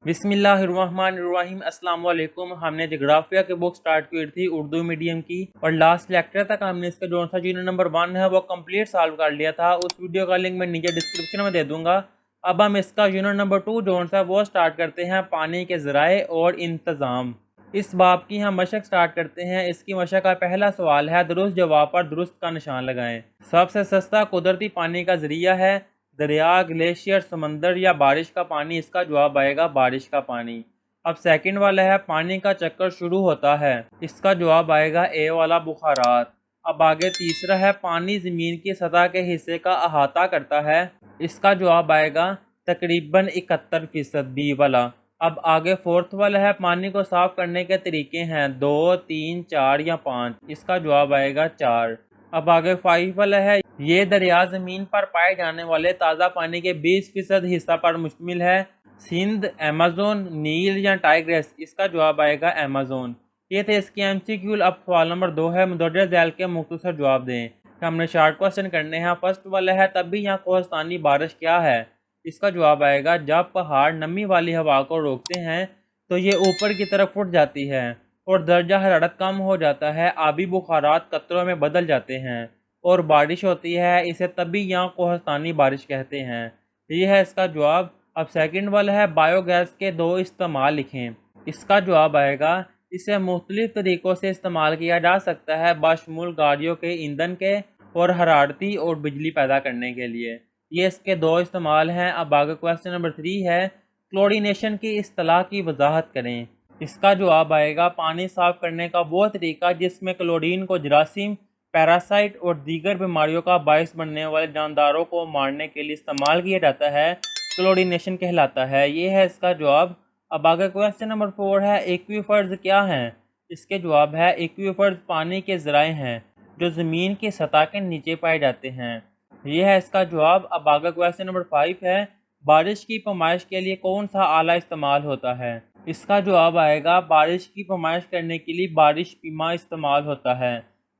बिस्मिल्लाहिर्रहमानिर्रहीम अस्सलाम वालेकुम। हमने जोग्राफिया की बुक स्टार्ट की थी उर्दू मीडियम की, और लास्ट लेक्चर तक हमने इसका जो सा यूनिट नंबर 1 है वो कंप्लीट सॉल्व कर लिया था। उस वीडियो का लिंक मैं नीचे डिस्क्रिप्शन में दे दूंगा। अब हम इसका यूनिट नंबर 2 जो सा वो स्टार्ट करते हैं, पानी के ज़राए और इंतज़ाम। इस बाब की हम मशक स्टार्ट करते हैं। इसकी मशक का पहला सवाल है, दुरुस्त जवाब पर दुरुस्त का निशान लगाएं। सबसे सस्ता कुदरती पानी का जरिया है दरिया, ग्लेशियर, समंदर या बारिश का पानी। इसका जवाब आएगा बारिश का पानी। अब सेकंड वाला है, पानी का चक्कर शुरू होता है। इसका जवाब आएगा ए वाला, बुखारात। अब आगे तीसरा है, पानी ज़मीन की सतह के हिस्से का अहाता करता है। इसका जवाब आएगा तकरीबन 71%, बी वाला। अब आगे फोर्थ वाला है, पानी को साफ करने के तरीके हैं 2, 3, 4 या 5। इसका जवाब आएगा 4। अब आगे 5 वाला है, ये दरिया ज़मीन पर पाए जाने वाले ताज़ा पानी के 20% हिस्सा पर मुश्तमिल है। सिंध, अमेज़न, नील या टाइग्रेस। इसका जवाब आएगा अमेज़न। ये थे इसके MCQ। अब सवाल नंबर 2 है, मुदर्रज झैल के मुख्तसर जवाब दें। हमने शार्ट क्वेश्चन करने हैं। फर्स्ट वाला है, तब भी यहाँ कोहस्तानी बारिश क्या है। इसका जवाब आएगा जब पहाड़ नमी वाली हवा को रोकते हैं तो ये ऊपर की तरफ उठ जाती है और दर्जा हरारत कम हो जाता है, आबी बुखारात कतरों में बदल जाते हैं और बारिश होती है। इसे तभी यहाँ कोहस्तानी बारिश कहते हैं। ये है इसका जवाब। अब सेकंड वाला है, बायोगैस के 2 इस्तेमाल लिखें। इसका जवाब आएगा इसे मुख्तलिफ तरीक़ों से इस्तेमाल किया जा सकता है, बशमूल गाड़ियों के ईंधन के और हरारती और बिजली पैदा करने के लिए। ये इसके 2 इस्तेमाल हैं। अब आगे क्वेश्चन नंबर 3 है, क्लोरीनेशन की इस्तिलाह की वजाहत करें। इसका जवाब आएगा पानी साफ करने का वो तरीका जिसमें क्लोरीन को जरासीम, पैरासाइट और दीगर बीमारियों का बायस बनने वाले जानदारों को मारने के लिए इस्तेमाल किया जाता है, क्लोरीनेशन कहलाता है। ये है इसका जवाब। अब आगे क्वेश्चन नंबर 4 है, एक्वीफर्स क्या हैं। इसके जवाब है एक्वीफर्स पानी के ज़राए हैं जो ज़मीन की सतह के नीचे पाए जाते हैं। यह है इसका जवाब। अब आगे क्वेश्चन नंबर 5 है, बारिश की पैमाइश के लिए कौन सा आला इस्तेमाल होता है। इसका जवाब आएगा बारिश की पैमाइश करने के लिए बारिश पीमा इस्तेमाल होता है।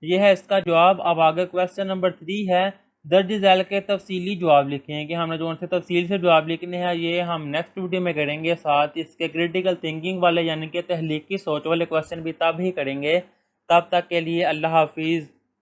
यह है इसका जवाब। अब आगे क्वेश्चन नंबर 3 है, दर्ज झैल के तफसीली जवाब लिखें। कि हमने जो से तफसील से जवाब लिखने हैं ये हम नेक्स्ट वीडियो में करेंगे। साथ इसके क्रिटिकल थिंकिंग वाले यानी कि तहलीकी सोच वाले क्वेश्चन भी तब ही करेंगे। तब तक के लिए अल्लाह हाफिज़।